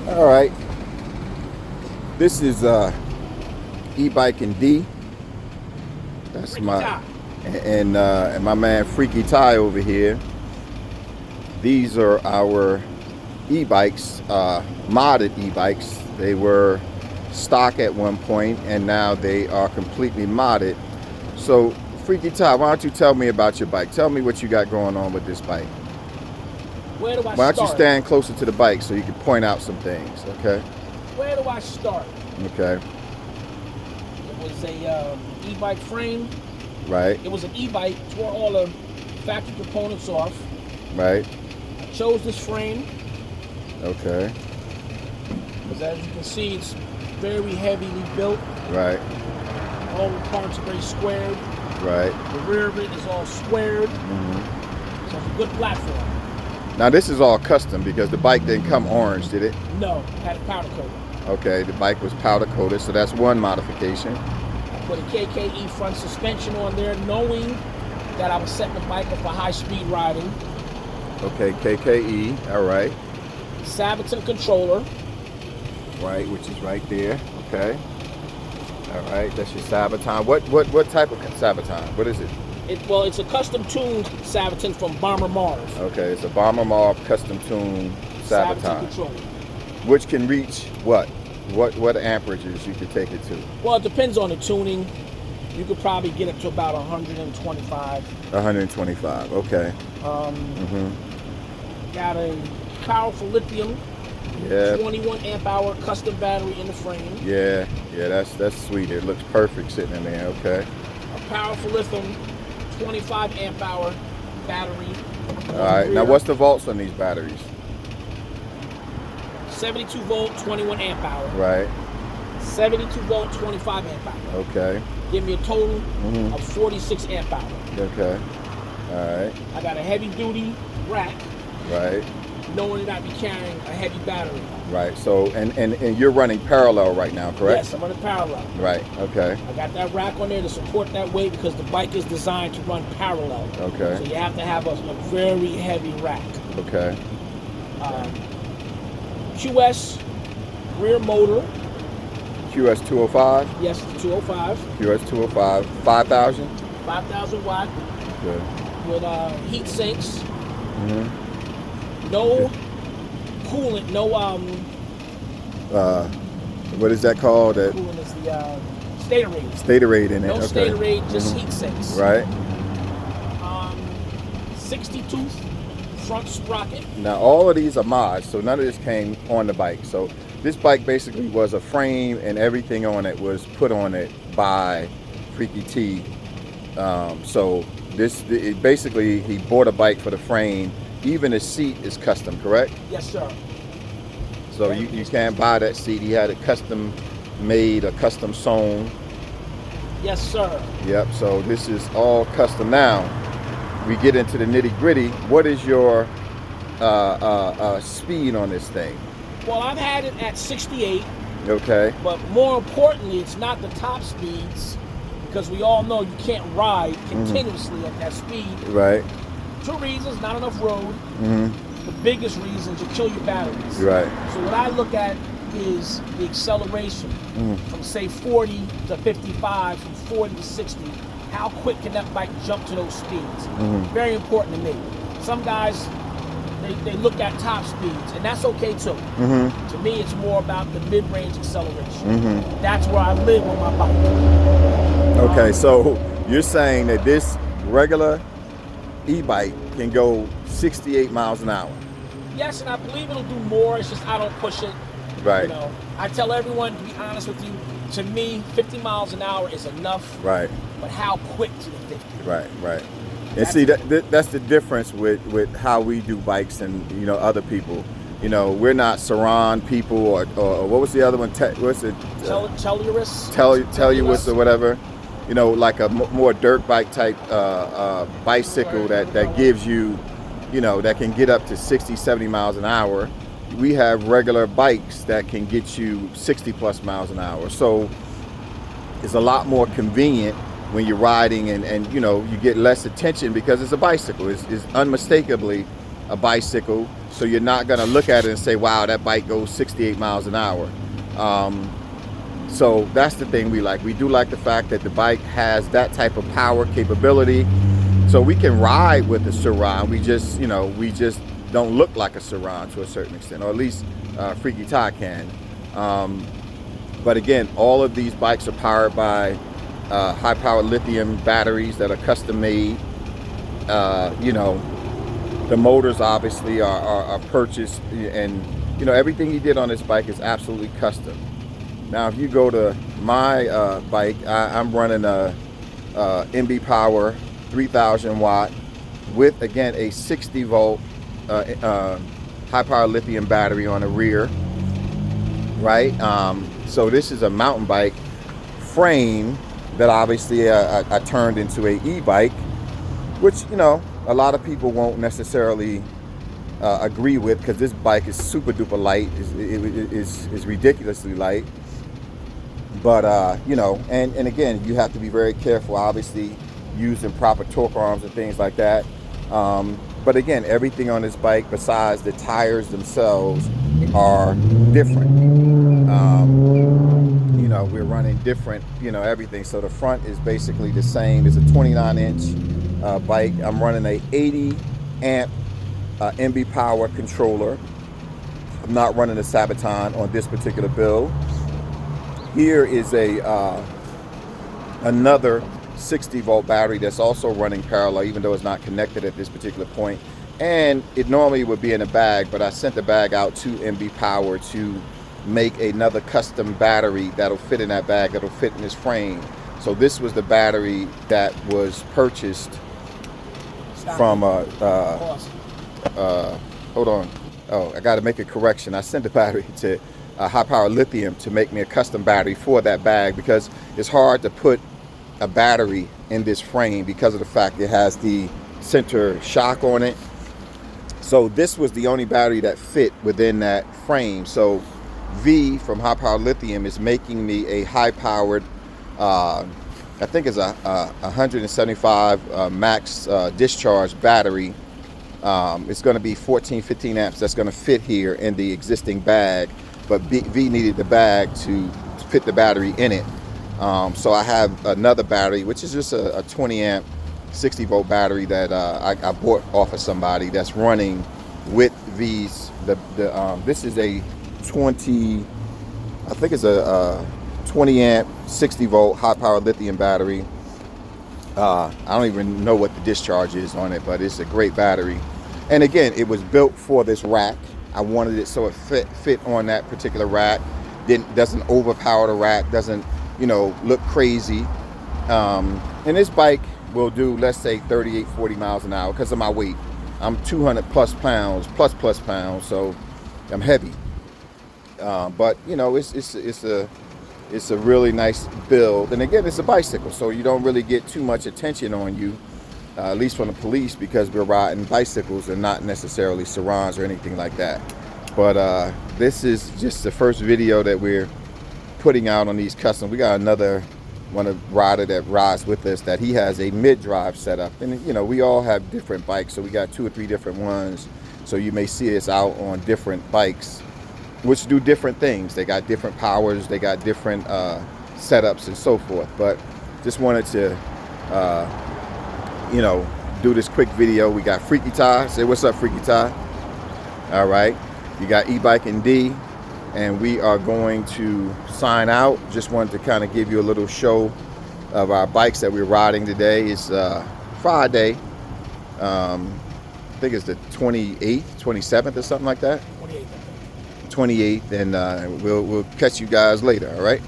All right, this is e-bike and D. That's Freaky my Ty. and my man Freaky Ty over here. These are our e-bikes, modded e-bikes. They were stock at one point, and now they are completely modded. So, Freaky Ty, why don't you tell me about your bike? Tell me what you got going on with this bike. Where do I Why start? don't you stand closer to the bike so you can point out some things, okay? Where do I start? Okay, It was a e-bike frame. right, It was an e-bike. Tore all the factory components off. right, I chose this frame okay, because, as you can see, it's very heavily built. right, All the parts are very squared. right. The rear of it is all squared. Hmm. So it's a good platform. Now this is all custom because the bike didn't come orange, did it? No, it had a powder coat. Okay, the bike was powder coated, so that's one modification. I put a KKE front suspension on there, knowing that I was setting the bike up for high-speed riding. Okay, KKE, all right, Sabaton controller. right, which is right there. Okay, all right, that's your Sabaton. What type of Sabaton? What is it? It's a custom-tuned Sabaton from Bomber Marv. Okay, it's a Bomber Marv custom tuned Sabaton, controller. which can reach what amperages you could take it to? Well, it depends on the tuning. You could probably get it to about 125. 125. Okay. Got a powerful lithium Yeah. 21 amp hour custom battery in the frame. Yeah. That's sweet. It looks perfect sitting in there. Okay. A powerful lithium 25 amp hour battery. All right. Now, what's the volts on these batteries? 72 volt, 21 amp hour. Right. 72 volt, 25 amp hour. Okay. Give me a total of 46 amp hour. Okay. All right. I got a heavy duty rack, Right. knowing that I'd be carrying a heavy battery. Right. So, and you're running parallel right now, correct? Yes, I'm running parallel. Right. Okay. I got that rack on there to support that weight because the bike is designed to run parallel. Okay. So you have to have a very heavy rack. Okay. QS rear motor. QS 205. Yes, it's 205. QS 205. 5,000. 5,000 watt Good. with heat sinks. Mm-hmm. No coolant. No What is that called? That coolant is the Statorade. Statorade in it. No Okay. Statorade, just heat sinks. Right. 60 tooth front sprocket. Now all of these are mods, so none of this came on the bike. So this bike basically was a frame, and everything on it was put on it by Freaky T. So basically he bought a bike for the frame. Even the seat is custom, correct? Yes, sir. So you can't buy that seat. He had it custom made, or custom sewn. Yes, sir. Yep. So this is all custom. Now we get into the nitty gritty. What is your speed on this thing? Well, I've had it at 68, Okay. but more importantly, it's not the top speeds because we all know you can't ride continuously at that speed. Right. 2 reasons: not enough road. Mm-hmm. The biggest reason is you kill your batteries. Right. So what I look at is the acceleration from say 40 to 55, from 40 to 60. How quick can that bike jump to those speeds? Very important to me. Some guys, they look at top speeds, and that's okay too. To me, it's more about the mid-range acceleration. That's where I live on my bike. Okay. So you're saying that this regular e-bike can go 68 miles an hour. Yes, and I believe it'll do more. It's just I don't push it. Right. You know, I tell everyone, to be honest with you, to me, 50 miles an hour is enough. Right. But how quick to the 50? Right. Right. And see, that's the difference with how we do bikes and other people. We're not Saran people or what was the other one? What's it? Tellurus. Tellurus or whatever. Like a more dirt bike type bicycle that gives you, that can get up to 60, 70 miles an hour. We have regular bikes that can get you 60 plus miles an hour. So it's a lot more convenient when you're riding and you get less attention because it's a bicycle. It's unmistakably a bicycle, so you're not going to look at it and say, wow, that bike goes 68 miles an hour. So that's the thing we like. We do like the fact that the bike has that type of power capability, so we can ride with the Sur-Ron. We just, you know, we just don't look like a Sur-Ron to a certain extent, or at least Freaky Ty can. But again, all of these bikes are powered by high-powered lithium batteries that are custom made. You know, the motors obviously are purchased, and you know, everything he did on this bike is absolutely custom. Now, if you go to my bike, I'm running a MB Power 3000 watt with, again, a 60 volt high-powered lithium battery on the rear, right? So this is a mountain bike frame that obviously I turned into a e-bike, which, you know, a lot of people won't necessarily agree with, because this bike is super duper light. It's ridiculously light. But you know, and again, you have to be very careful, obviously, using proper torque arms and things like that. But again, everything on this bike besides the tires themselves are different. You know, we're running different, you know, everything. So the front is basically the same. It's a 29-inch bike. I'm running a 80 amp MB Power controller. I'm not running a Sabaton on this particular build. Here is another 60 volt battery that's also running parallel, even though it's not connected at this particular point. And it normally would be in a bag, but I sent the bag out to MB Power to make another custom battery that'll fit in that bag, that'll fit in this frame. So this was the battery that was purchased from hold on. Oh, I got to make a correction. I sent the battery to high-powered lithium to make me a custom battery for that bag, because it's hard to put a battery in this frame because of the fact it has the center shock on it. So this was the only battery that fit within that frame. So V from high-powered lithium is making me a high-powered, I think it's a 175 max discharge battery. It's going to be 15 amps that's going to fit here in the existing bag, but V needed the bag to fit the battery in it. So I have another battery, which is just a 20 amp 60 volt battery that I bought off of somebody, that's running with V's. This is a 20, I think it's a 20 amp 60 volt high powered lithium battery. I don't even know what the discharge is on it, but it's a great battery. And again, it was built for this rack. I wanted it so it fit on that particular rack. Doesn't overpower the rack, doesn't, you know, look crazy. And this bike will do, let's say, 38, 40 miles an hour because of my weight. I'm 200 plus pounds, so I'm heavy. But you know, it's a really nice build. And again, it's a bicycle, so you don't really get too much attention on you, at least from the police, because we're riding bicycles and not necessarily Sur-Rons or anything like that. But this is just the first video that we're putting out on these custom. We got another rider that rides with us that he has a mid-drive setup, and you know, we all have different bikes, so we got 2 or 3 different ones. So you may see us out on different bikes which do different things. They got different powers, they got different setups and so forth. But just wanted to you know, do this quick video. We got Freaky Ty. Say what's up, Freaky Ty. All right, you got E-Bike and D, and we are going to sign out. Just wanted to kind of give you a little show of our bikes that we're riding today. It's Friday, I think it's the 28th, 27th or something like that. 28th, and we'll catch you guys later. All right.